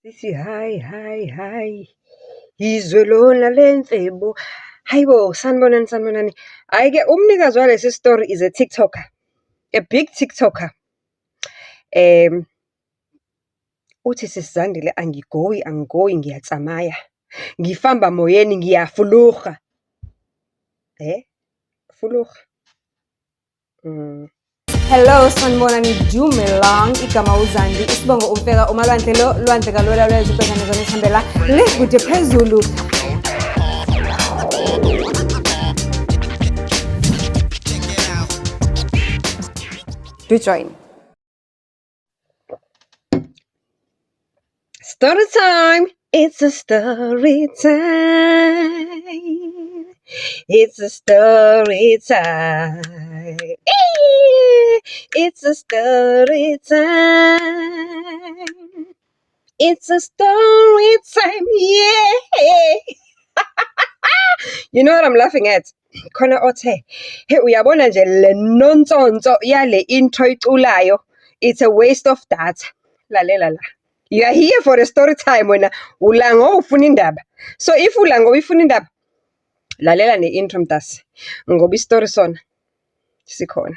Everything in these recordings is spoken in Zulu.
Sithi hayi izwe lona lemfebo. Hayibo, sanibonani. Hhayi-ke umnikazi walesi story is a TikToker, a big TikToker. Uthi Sisizandile angigoyi ngiyatsamaya. Ngifamba moyeni ngiyafulurha. Fulurha. Hello, sanibonani, dumelang, igama uZandi, isibongo umfeka umalwandle lo, lwandle kalwela lwezibhekane zona isihambela le kude phezulu. Do join. Story time. It's a story time. It's a story time. It's a story time. It's a story time. Yeah. You know what I'm laughing at? Khona othe, hey uyabona nje le nontsonto yale intro iculayo. It's a waste of data. Lalela la. You are here for the story time wena ulango ufuna indaba. So if ulango uyifuna indaba, lalela ne-intro mtasi. Ngoba istory sona sikhona.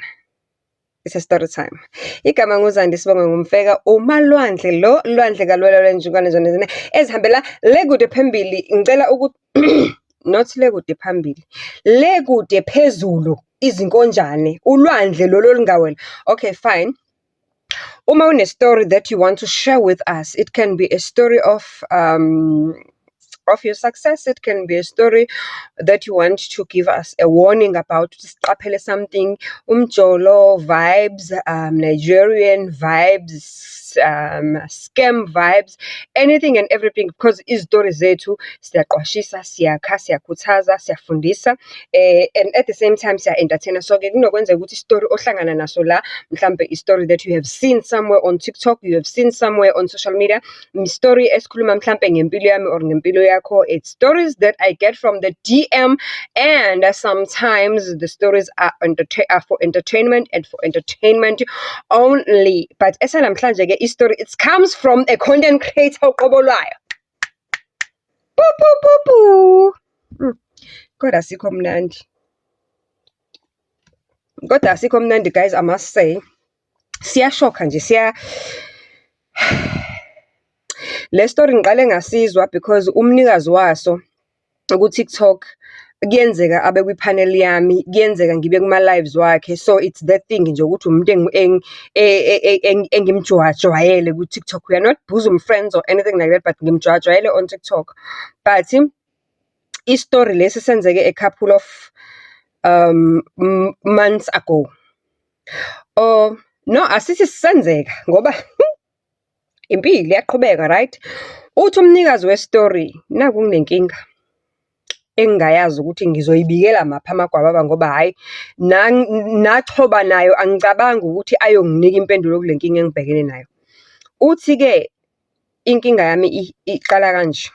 It's a story time. Igama nguZandi Sibongo ngumfeka umalwandle lo, lwandle kalwela lwenjukwane zona ezihambela le kude phambili. Ngicela ukuthi not le kude phambili. Le kude phezulu izinkonjane. Ulwandle lolo olungawela. Okay, fine. Uma une story that you want to share with us, it can be a story of your success. It can be a story that you want to give us a warning about. Siqaphele something, umjolo vibes, Nigerian vibes, scam vibes, anything and everything, because izitori zethu siyaqwashisa, siyakha, siyakhuthaza, siyafundisa, and at the same time siya-entertaina. So ke kunokwenzeka ukuthi istory ohlangana naso la, mhlambe istory that you have seen somewhere on TikTok, you have seen somewhere on social media, story esikhuluma mhlambe ngempilo yami or ngempilo yakho. It's stories that I get from the DM, and sometimes the stories are for entertainment and for entertainment only. But esanamhlanje ke istory, it comes from a content creator oqobolwayo. Kodwa asikho mnandi guys, I must say. Siyashokha nje, le story ngiqale ngasizwa because umnikazi waso ku-TikTok kuyenzeka abe kwi-panel yami, kuyenzeka ngibe kuma-lives wakhe. So it's that thing nje ukuthi umuntu engimjwayele ku-TikTok. We are not bosom friends or anything like that, but ngimjwayele on TikTok. But i-story lesi senzeke a couple of months ago. No, asithi sisenzeka ngoba impilo iyaqhubeka, right? Uthi umnikazi we-story, naku kunenkinga engingayazi ukuthi ngizoyibikela maphi amagwababa ngoba hhayi nachoba nayo angicabangi ukuthi ayonginika impendulo kule nkinga engibhekene nayo. Uthi-ke inkinga yami iqala kanje.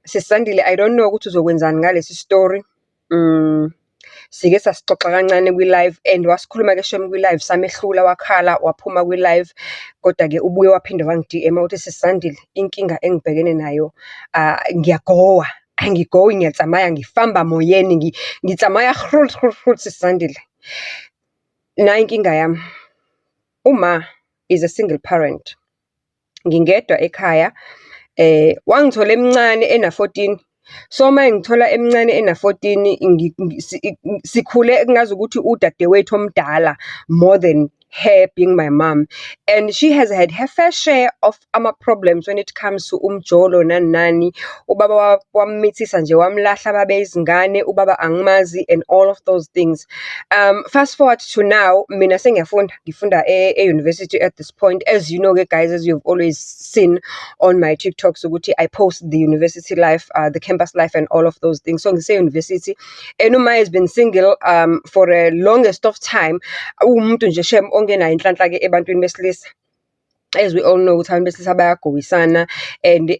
Sisandile, I don't know ukuthi uzokwenzani ngalesi story. Sike sasixoxa kancane kwi-live and wasikhuluma-ke shem kwi-live, samehlula, wakhala, waphuma kwi-live. Kodwa-ke ubuye waphinde wangi-DM uthi Sisandile, inkinga engibhekene nayo, ngiyagowa, angigowi ngiyatsamaya, ngifamba moyeni, ngitsamaya Sisandile. Na inkinga yami, uma is a single parent, ngingedwa ekhaya, wangithola emncane ena-14. So uma ngithola emncane ena-14, sikhule kungazi ukuthi udadewethu omdala more than her being my mom, and she has had her fair share of ama-problems when it comes to umjolo nani. Ubaba wamithisa nje, wamlahla babe izingane, ubaba angimazi, and all of those things. Fast forward to now, mina ngifunda e-university at this point. As you know guys, as you've always seen on my TikToks, ukuthi I post the university life, the campus life and all of those things. So ngise-university, and Uma has been single for the longest of time. Umuntu nje shem ongenayo inhlanhla ke ebantwini besilisa. as we all know ukuthi abantu besilisa bayagoyisana, and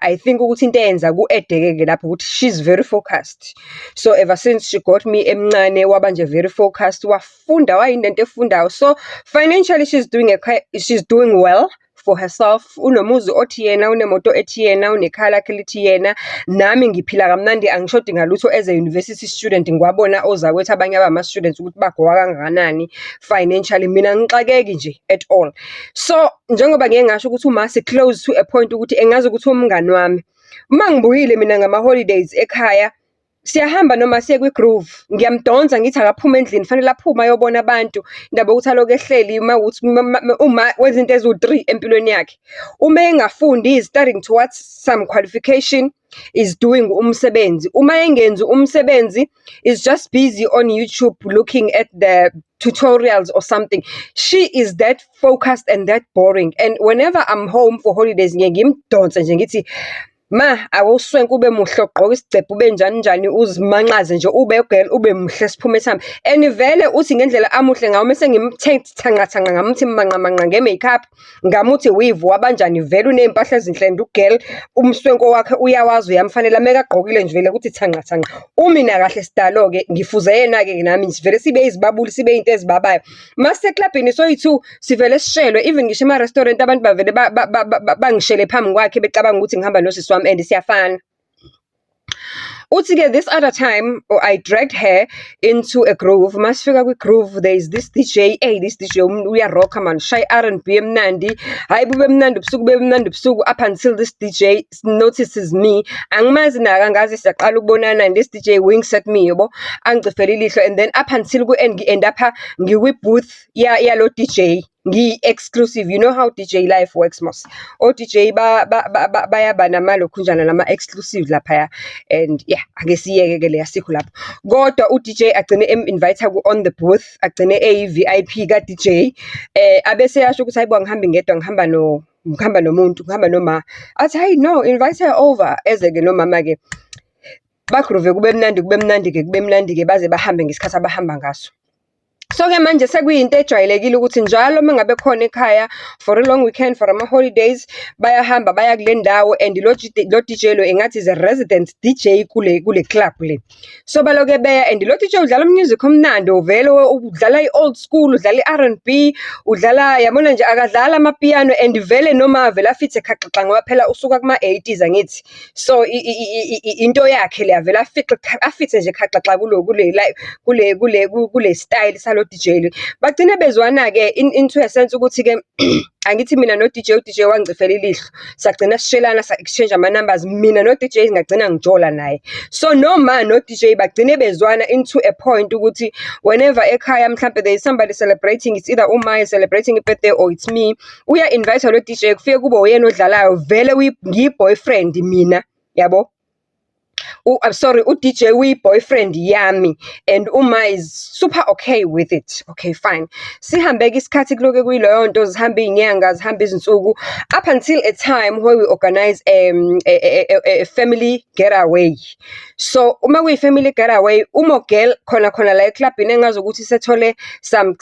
I think ukuthi into eyenza ku-edeke-ke lapho ukuthi she's very focused. So ever since she got me emncane waba nje very focused, wafunda wayinento efundayo. So financially she's doing well for herself. Unomuzi othi yena, unemoto ethi yena, unekhaya lakhe lithi yena. Nami ngiphila kamnandi, angishodi ngalutho as a university student. Ngiwabona ozakwethu abanye abama-students ukuthi bagoka kangakanani financially. Mina ngixakeki nje at all. So njengoba ngeke ngasho ukuthi umasi close to a point ukuthi engazi ukuthi umngani wami uma ngibuyile mina ngama-holidays ekhaya, siyahamba noma siye kwi-Groove, ngiyamdonsa ngithi akaphume endlini, fanele aphuma ayobona abantu, indaba yokuthi aloku ehleli uma wenza into eziwu-3 empilweni yakhe. Uma engafundi, is studying towards some qualification, is doing umsebenzi. Uma engenzi umsebenzi, is just busy on YouTube looking at the tutorials or something. She is that focused and that boring. And whenever I'm home for holidays, ngimdonsa nje ngithi, ma awuswenke ube muhle ugqoka isigcebhe ube njani uzimanqaze nje ube girl ube muhle siphume sami. And vele uthi ngendlela amuhle ngawo mase ngimthanga ngamuthi manqa nge-makeup, ngamuthi weave wabanjani vele unempahla ezinhle and ugirl umswenko wakhe uyawazi uyamfanele meka agqokile nje vele ukuthi thanga. Umina kahle sidalo ke ngifuze yena ke nami vele sibe izibabuli sibe into ezibabayo. Mase clubini soyi2 sivele sishelwe, even ngisho ema-restaurant abantu bavele bangishele phambi kwakhe becabanga ukuthi ngihamba nosisi wami and siyafana. Uthi-ke this other time, I dragged her into a Groove. Masifika kwi-Groove, there is this DJ. Hey, this DJ uyarocka man, shy R&B emnandi. Hayi bube mnandi busuku up until this DJ notices me. Angimazi na kangazi siyaqala ukubonana and this DJ winks at me yabo. Angicifela ilihlo, and then up until ku-end end up ngiwi-booth lo DJ. Exclusive. You know how DJ life works, mos. O DJ bayaba namalokhunjana nama-exclusive lapha, and yeah, akesiyeke ke le yasikho lapho. Kodwa u-DJ agcine invite on the booth, agcine VIP ka DJ. Abese yasho ukuthi hayibo ngihambi ngedwa, ngihamba nomuntu, ngihamba noma. Athi hayi no, invite her over. Eze-ke nomama ke bagroove kube mnandi ke baze bahambe ngesikhathi abahamba ngaso. So ke manje sekuyinto ejwayelekile ukuthi njalo mengabe khona ekhaya for a long weekend, for ama-holidays, bayahamba baya kule ndawo, and lo DJ lo engathi is a resident DJ kule club le. So baloke beya, and lo DJ udlala music omnandi, uvele udlala i-old school, udlala i-R&B, udlala yabona nje akadlala amapiano, and vele noma vele afithe khaqaqa ngoba phela usuka kuma-80s angithi. So into yakhe le avela afithe nje khaqaqa kule style salo DJ le. Bagcine bezwana ke into a sense ukuthi ke angithi mina no DJ wangicifela ilihlo, sagcina sishelana sa-exchange ama-numbers, mina no DJ ngagcina ngijola naye. So noma no DJ bagcine bezwana into a point ukuthi whenever ekhaya mhlambe there is somebody celebrating, it's either uMaya celebrating a birthday or it's me, uya invite lo DJ kufike kube uyena odlalayo, vele ngiyi-boyfriend mina yabo. I'm sorry, u-DJ uyi-boyfriend yami, and Uma is super okay with it. Okay, fine. Sihambe isikhathi kuloke kuyileyo nto, zihambe inyanga, zihambe izinsuku, up until a time where we organize a family getaway. So uma kuyi-family getaway, girl khona la eclubini engazokuthi sethole some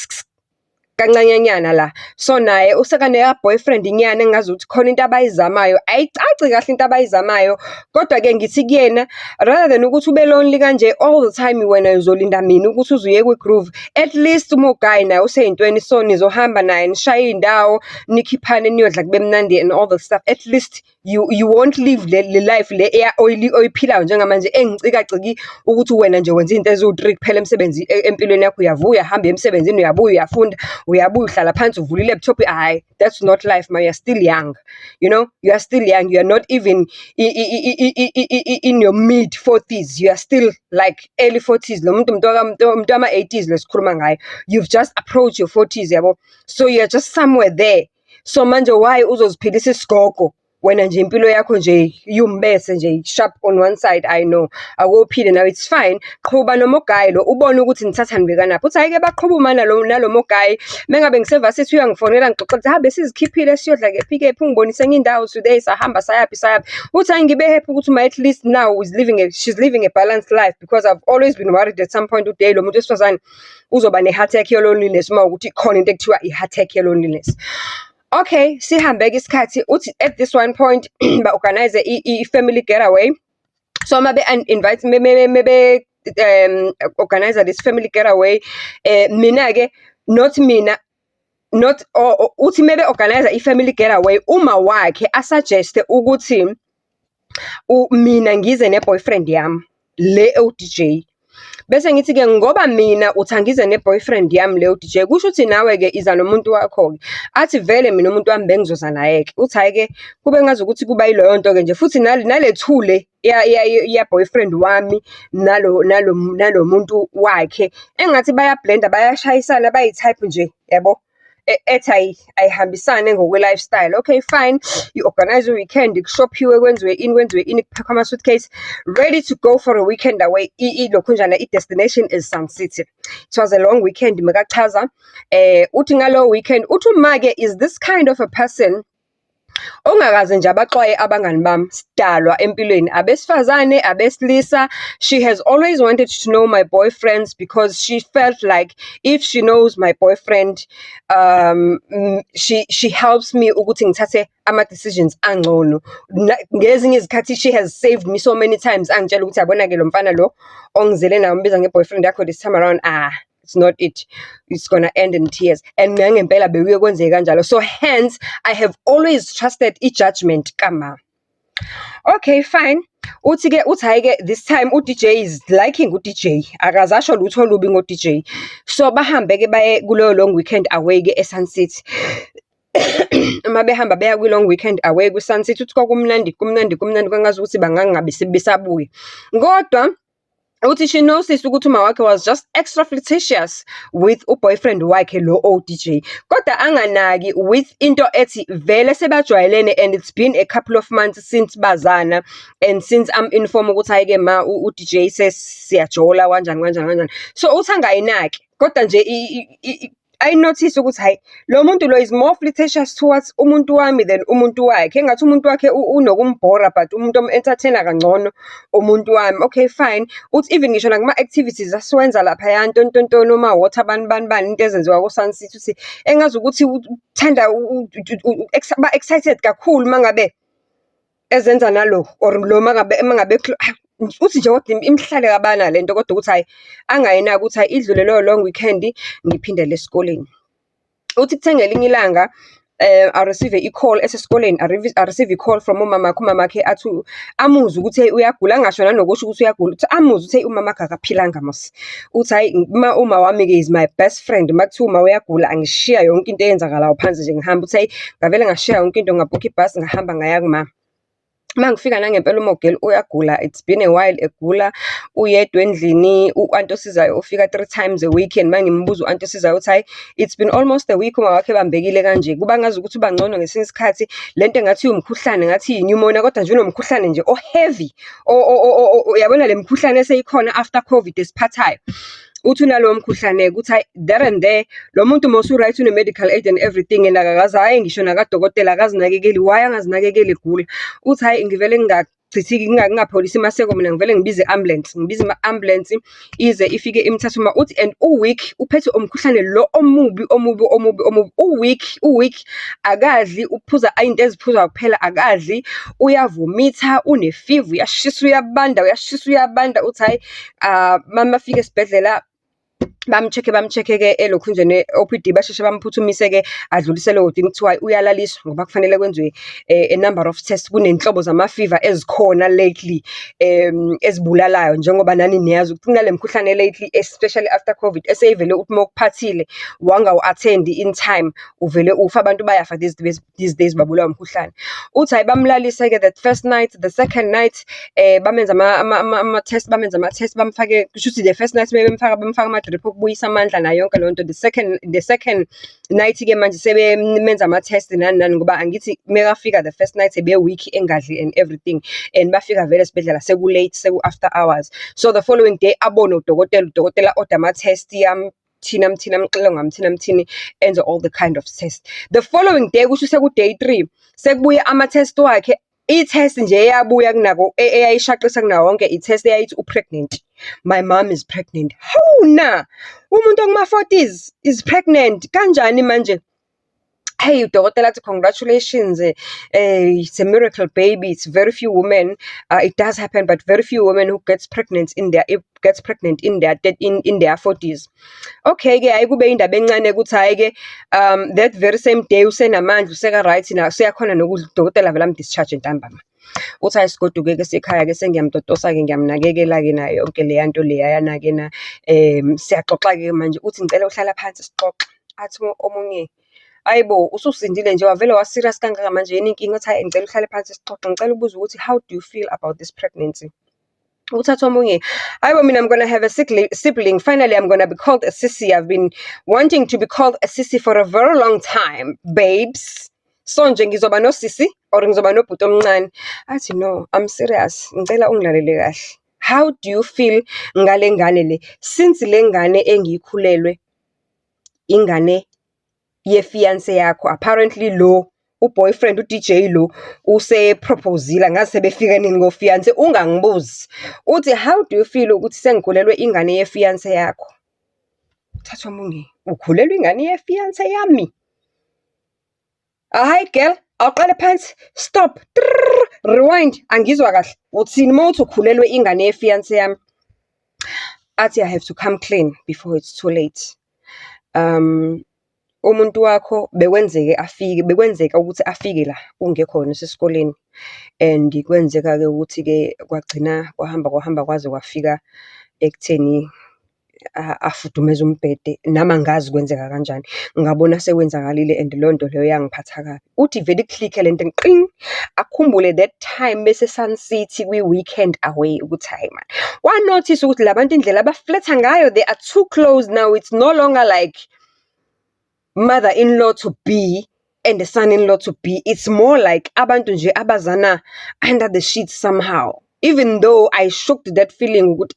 kancanyanyana la. So naye usekane ya boyfriend inyana engazi ukuthi khona into abayizamayo, ayicaci kahle into abayizamayo, kodwa ke ngithi kuyena rather than ukuthi ube lonely kanje all the time wena uzolinda mina ukuthi uzuye kwi-Groove, at least guy naye useyintweni, so nizohamba naye nishaye indawo nikhiphane niyodla kube mnandi and all the stuff. At least you won't live le life le oyiphilayo njengamanje engicikaciki ukuthi wena nje wenza into eziwu-3 kuphela emsebenzi empilweni yakho, uyavuya hamba emsebenzini, uyabuya uyafunda, uyabuya uhlala phansi uvula i-laptop. Hayi, that's not life, man. You're still young, you know, you are still young, you are not even in your mid 40s, you are still like early 40s. Lo muntu ama 80s lesikhuluma ngayo, you've just approached your 40s yabo, so you're just somewhere there. So manje why uzoziphilisa isigogo wena nje impilo yakho nje yumbese nje sharp on one side? I know akuphile now, it's fine. Qhuba noma guy lo ubone ukuthi nithatha nibekanaphi. Uthi ayike baqhubuma nalo guy, mengabe ngiseva sithi uyangifonela ngixoxa ukuthi habe sizikhiphile siyodla kephi ungibonise indawo today, sahamba sayaphi. Uthi angibe happy ukuthi at least now she's living a balanced life, because I've always been worried at some point uday lo muntu wesifazane uzoba ne heart attack ye loneliness, uma ukuthi khona into ekuthiwa i heart attack ye loneliness. Okay, sihambe-ke isikhathi uthi at this one point ba-organize i-family getaway. So mabe invite mebe organize this family getaway, mina-ke not mina not uthi mebe organize i-family getaway uma wakhe asuggeste ukuthi mina ngize ne-boyfriend yami le o-DJ. Bese ngithi-ke ngoba mina uthi angize ne-boyfriend yami le o-DJ, kusho ukuthi nawe-ke iza nomuntu wakho-ke. Athi vele mina umuntu wami bengizoza naye-ke. Uthi hhayi-ke kube ngazukuthi kuba yileyo nto-ke nje futhi nale thule ya-boyfriend wami nalo muntu wakhe engathi bayablenda, bayashayisana, bayi-type nje, yabo, ethi ayihambisane ngokwe-lifestyle. Okay, fine, you-organize i-weekend, kushophiwe, kwenziwe ini, kupakhwa ama-suitcase, ready to go for a weekend away. Ilokhunjana, i-destination is Sun City. It was a long weekend, mekachaza. Uthi ngalo weekend, uthi uma-ke is this kind of a person ongakaze nje abaxwaye abangani bami, sidalwa empilweni, abesifazane, abesilisa. She has always wanted to know my boyfriends because she felt like if she knows my boyfriend, she helps me ukuthi ngithathe ama-decisions angcono. Ngezinye izikhathi she has saved me so many times, angitshela ukuthi yabona-ke lo mfana lo ongizele nawo mbiza nge-boyfriend yakho this time around, it's not it. It's gonna end in tears. And ngempela bekuye kwenzeke kanjalo. So hence, I have always trusted i-judgment kama. Okay, fine. Uthi-ke hayi-ke this time u-DJ is liking u-DJ. Akazasho lutho olubi ngo-DJ. So bahambe-ke baye kuleyo long weekend away-ke e-Sun City. Uma behamba beya kwi-long weekend away kwi-Sun City, uthi kwakumnandi kwangazi ukuthi bangangabe besabuye. Kodwa uthi she noticed ukuthi uma wakhe was just extra flirtatious with uboyfriend wakhe lo o-DJ. Kodwa anganaki with into ethi vele sebajwayelene and it's been a couple of months since bazana and since I'm informed ukuthi hayi-ke ma u-DJ siyajola kanjani. So uthi angayinaki kodwa nje I notice ukuthi hayi lo muntu lo is more flirtatious towards umuntu wami than umuntu wakhe. Engathi umuntu wakhe unokumbhora but umuntu om-entertainer kangcono umuntu wami. Okay, fine. Uthi even ngisho nakuma-activities asiwenza lapha ntontontoni, uma-water bani into ezenziwa ko-Sun City, uthi engazi ukuthi uthanda ba-excited kakhulu mangabe ezenza nalo or lo mangabe uthi nje kodwa imhlale kabana lento, kodwa ukuthi hayi angayinaki ukuthi hayi idlule leyo long weekend ngiphindele esikoleni. Uthi kuthe ngelinye ilanga I receive i-call esesikoleni, I receive i-call from umamakhe athi amuzwe ukuthi uyagula, angasho nanokusho ukuthi uyagula, uthi amuzwe ukuthi umamakhe akaphilanga mos. Uthi hayi uma wami-ke is my best friend, makuthiwa uma uyagula angishiya yonke into eyenzakalayo phansi nje ngihamba. Uthi hayi ngavele ngashiya yonke into, ngabhukha ibhasi ngahamba ngaya kuma. Mangifika nangempela uMogel uyagula, it's been a while egula, uyedwa endlini. U-anti osizayo ufika 3 times a week and mangimbuza u-anti osizayo uthi hayi it's been almost a week uma wakhe bambekile kanje. Kuba ngazi ukuthi uba ngcono ngesinye isikhathi lento engathi umkhuhlane, ngathi yi-pneumonia, kodwa nje unomkhuhlane nje o-heavy, yabona le mkhuhlane eseyikhona after COVID esiphathayo. Uthi unalowo mkhuhlane kuthi hayi there and there lo muntu mosu right, une-medical aid and everything, and akakaze hayi ngisho nakadokotela akazinakekeli. Why angazinakekeli egula? Uthi hayi ngivele ngingapholisi maseko, mina ngivele ngibize i-ambulance ize ifike imthatha uma. Uthi and u-week uphethe umkhuhlane lo omubi u-week akadli, uphuza into eziphuza kuphela, akadli, uyavomitha, une-fever, uyashisa uyabanda. Uthi hayi mama afike esibhedlela bamcheck-ke elokhunjene OPD, basheshe bamphuthumise-ke adlulisele odini, kuthiwa uyalaliswa ngoba kufanele kwenziwe a number of tests. Kunenhlobo zama-fever ezikhona lately ezibulalayo, njengoba nani niyazi ukuthi kunale mkhuhlane lately, especially after COVID, eseyivele uthi uma ukuphathile wangawu-attend in time uvele ufa, abantu bayafa these days babulawa umkhuhlane. Uthi hayi bamlalise-ke that first night, the second night bamenza ama-test, bamfake, kusho ukuthi the first night bamfaka ama-drip okubuyisa amandla nayo yonke leyo nto. The second night-ke manje sebemenza ama-test nani ngoba angithi mekafika the first night ebe-weak engadli and everything, and bafika vele esibhedlela seku-late, seku-after hours. So the following day abone udokotela order ama-test mthina mthini enze all the kind of tests. The following day kusho seku-day 3 sekubuye ama-test wakhe. I-test nje eyabuya kunako eyayishaqisa kunawo wonke i-test eyayithi u-pregnant. My mom is pregnant. Hawu na umuntu okuma-40s is pregnant kanjani manje? hey udokotela athi congratulations, it's a miracle baby, it's very few women, it does happen, but very few women who gets pregnant in their 40s. Okay ke hayi kube indaba encane ukuthi hayi ke that very same day usenamandla useka right na useyakhona nokudla, udokotela vele am-discharge ntambama. Uthi hayi sigoduke ke sekhaya ke sengiyamtotosa ke ngiyamnakekela ke nayo yonke leya nto leyana ke na siyaxoxa ke manje uthi ngicela uhlala phansi sixoxe. Athi omunye ayibo ususindile nje wavele wa-serious kangaka manje yini inkinga? Uthi hayi ngicela uhlale phansi sixoxe, ngicela ubuza ukuthi how do you feel about this pregnancy? Uthatha omunye, ayibo mina I'm gonna have a sibling, finally I'm gonna be called a sissy, I've been wanting to be called a sissy for a very long time babes, so nje ngizoba nosisi or ngizoba nobhuti omncane. Athi no, I'm serious, ngicela ungilalele kahle. How do you feel ngale ngane le, since le ngane engiyikhulelwe ingane ye-fiance yakho? Apparently lo uboyfriend uDJ lo useproposile, ngazi sebefika nini ngo-fiance, ungangibuzi. Uthi how do you feel ukuthi sengikhulelwe ingane ye-fiance yakho? Thatha omunye, ukhulelwe ingane ye-fiance yami? Hayi girl, awuqale phansi, stop, rewind, angizwa kahle. Uthini mawuthi ukhulelwe ingane ye-fiance yami? Athi I have to come clean before it's too late. Umuntu wakho bekwenzeka ukuthi afike la ungekho wena usesikoleni, and kwenzeka ke ukuthi ke kwagcina kwahamba kwaze kwafika ekutheni afudumeza umbhede, nami angazi kwenzeka kanjani, ngabona sekwenzakalile and leyo nto leyo yangiphatha kabi. Uthi vele iklikhe lento nqing, akhumbule that time bese Sun City kwi-weekend away, ukuthi hayi man, wanotice ukuthi labantu indlela abafletha ngayo, they are too close now, it's no longer like mother-in-law to be and the son-in-law to be, it's more like abantu nje abazana under the sheets somehow. Even though I shook that feeling ukuthi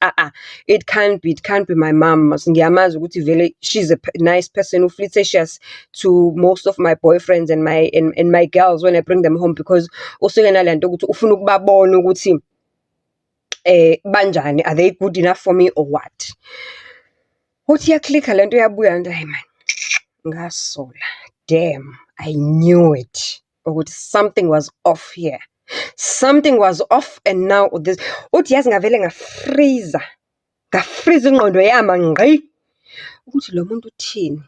it can't be my mom. Ngiyamazi ukuthi vele she's a nice person who flirtatious to most of my boyfriends and my girls when I bring them home, because usuke nalento ukuthi ufuna ukubabona ukuthi banjani, are they good enough for me or what. Uthi yaklikha lento yabuya nto, hayi man, ngasola, damn, I knew it ukuthi something was off here, something was off. And now this, uthi yazi ngavele ngafreeza ingqondo yama ngqi ukuthi lo muntu uthini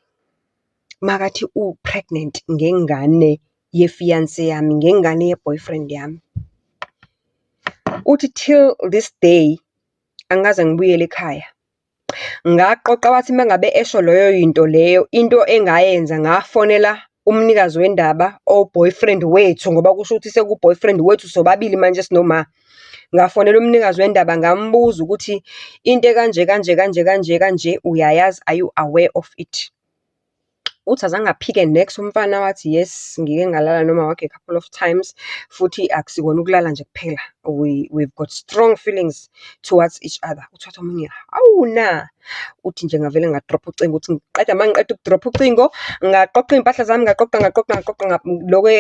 makathi pregnant ngengane ye-fiance yami, ngengane ye-boyfriend yami. Uthi till this day angaze ngibuyele ekhaya. Ngaqoqa wathi mangabe esho leyo yinto leyo, into engayenza ngafonela umnikazi wendaba boyfriend wethu, ngoba kusho ukuthi seku boyfriend wethu sobabili manje sinoma. Ngafonela umnikazi wendaba ngambuza ukuthi into kanje uyayazi, are you aware of it? Uthi azange aphike next umfana wathi yes, ngike ngalala noma wakhe a couple of times, futhi akusikona ukulala nje kuphela, we've got strong feelings towards each other. Uthatha omunye, awuna. Uthi nje ngavele ngadrop ucingo, uthi ngiqeda mangiqeda ukudrop ucingo ngaqoqa impahla zami, ngaqoqa lokho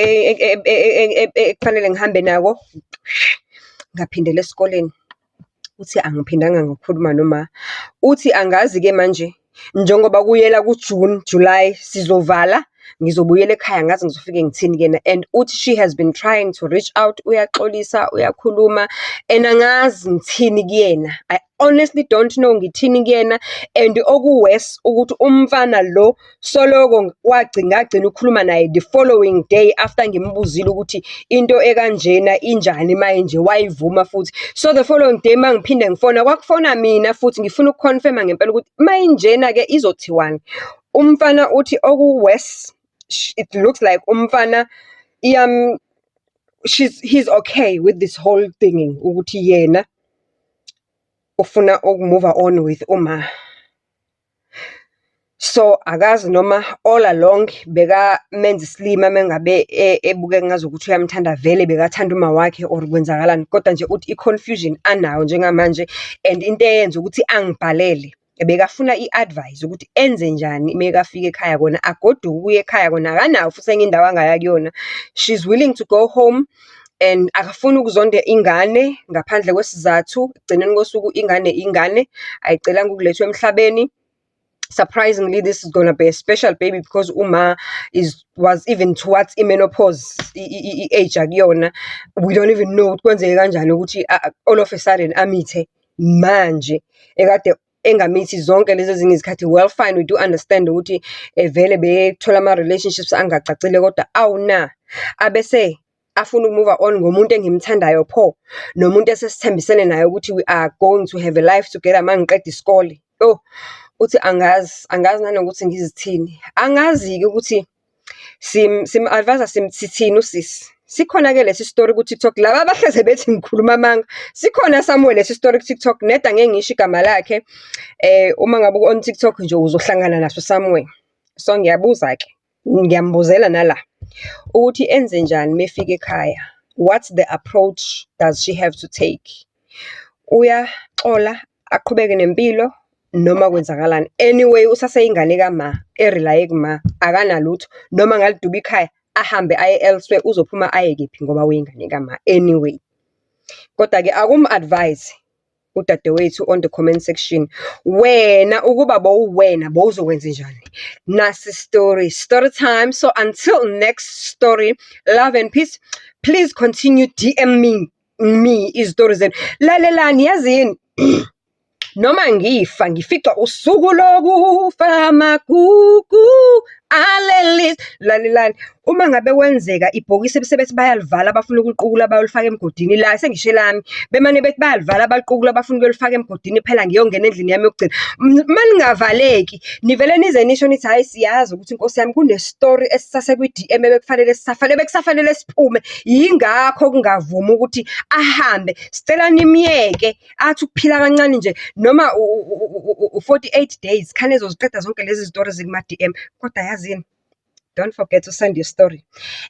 ekufanele ngihambe nako, ngaphindela esikoleni. Uthi angiphindanga ngokukhuluma noma. Uthi angazi ke manje njengoba kuyela kuJune, July sizovala, ngizobuyela ekhaya, ngazi ngizofike ngithini kena. And uthi she has been trying to reach out, uyaxolisa, uyakhuluma, and angazi ngithini kuyena. I honestly don't know ngithini kuyena. And okuworse ukuthi umfana lo soloko wagcina ukhuluma naye the following day after ngimbuzile ukuthi into ekanjena injani manje, wayivuma futhi. So the following day mangiphinde ngifona, kwakufona mina futhi ngifuna ukuconfirma ngempela ukuthi mayinjena ke izothiwani. Umfana uthi okuworse, it looks like umfana he's okay with this whole thing, ukuthi yena ufuna move on with uma. So akazi noma all along beka menza islima mengabe ebuke ngazokuthi uyamthanda vele, bekathanda uma wakhe or kwenzakalani, kodwa nje uthi i-confusion anayo njengamanje. And into eyenza ukuthi angibhalele, bekafuna i-advice ukuthi enze njani mekafika ekhaya kona, agoduke ukuya ekhaya kona, akanayo futhi enye indawo angaya kuyona. She's willing to go home and akafuna ukuzonda ingane ngaphandle kwesizathu. Ekugcineni kosuku ingane ayicelanga ukulethwa emhlabeni. surprisingly, this is gonna be a special baby because Uma was even towards menopause age akuyona. We don't even know ukuthi kwenzeke kanjani ukuthi all of a sudden amithe manje ekade engamithi zonke lezi ezinye izikhathi. Well, fine, we do understand ukuthi vele bethola ama-relationships angacacile kodwa awuna abese afuna ukumove on ngomuntu engimthandayo pho nomuntu esesithembisene naye ukuthi we are going to have a life together mangiqeda isikole. Oh, uthi angazi nanokuthi ngizithini. Angazi-ke ukuthi sim-advise simthithini usisi. Sikhona-ke lesi story ku-TikTok, laba abahleze bethi ngikhuluma amanga. Sikhona somewhere lesi story ku-TikTok, neda ngeke ngisho igama lakhe. Uma ngabe on TikTok nje uzohlangana naso somewhere. So ngiyabuza-ke, ngiyambuzela nala ukuthi enze njani mefika ekhaya. What's the approach does she have to take? Uyaxola aqhubeke nempilo noma kwenzakalani? Anyway, usaseyingane kama, erilaye kuma, akanalutho noma ngaliduba ikhaya ahambe aye elsewhere, uzophuma aye kephi ngoba uyingane kama anyway. Kodwa-ke akum-advise udadewethu on the comment section, wena ukuba bowuwena bowuzokwenza njani? Nasi story time. So until next story, love and peace. Please continue DM me izitori zenu. Lalelani, yazini noma ngifa ngifica usuku lokufa magugu alelis. Lalelani, uma ngabe wenzeka ibhokisi sebethi bayalivala abafuna ukuliqukula bayolifaka emgodini, la sengisho lami bemane bethi bayalivala abaliqukula abafuna ukuyolifaka emgodini, phela ngiyongena endlini yami yokugcina. Maningavaleki nivele nize nisho nithi hayi siyazi ukuthi Nkosi yami kunestory esisase kwi-DM bekusafanele siphume, yingakho kungavumi ukuthi ahambe. Sicela nimyeke athi ukuphila kancane nje noma 48 days khane ezoziqeda zonke lezi zitori zikuma-DM. Kodwa yazini, don't forget to send your story.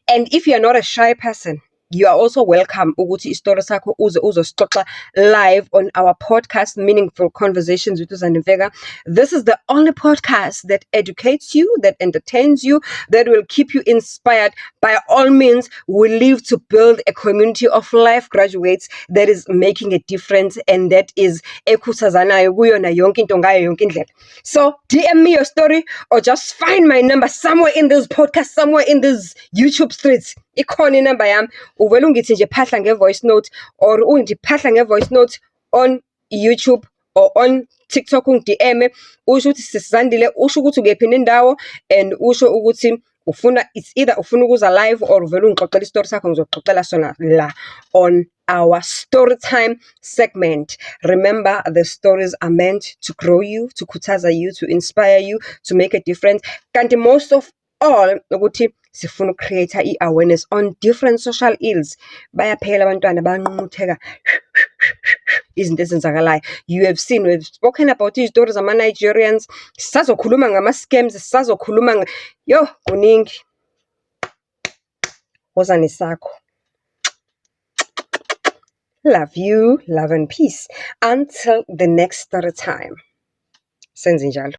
And if you're not a shy person, you are also welcome ukuthi istory sakho uzosixoxa live on our podcast, Meaningful Conversations with Uzani Mfeka. This is the only podcast that educates you, that entertains you, that will keep you inspired. By all means, we live to build a community of life graduates that is making a difference and that is ekhuthazanayo kuyona yonke into ngayo yonke indlela. So DM me your story or just find my number somewhere in this podcast, somewhere in this YouTube streets. Ikhona inamba yami, uvela ungithi nje phahla nge-voice note or ungithi phahla nge-voice note on YouTube or on TikTok, ungidm usho ukuthi sisandile, usho ukuthi ukephi nendawo and usho ukuthi ufuna, it's either ufuna ukuza live or uvela ungixoxela istory sakho ngizokuxoxela sona la on our story time segment. Remember, the stories are meant to grow you, to khuthaza you, to inspire you, to make a difference. Kanti most of all ukuthi sifuna create i-awareness on different social ills. Bayaphela abantwana banqunqutheka izinto ezenzakalayo. You have seen, we've spoken about izitori zama-Nigerians, sisazokhuluma ngama-scams, sisazokhuluma yo kuningi. Wozani sakho. Love you, love and peace. Until the next story time. Senze njalo.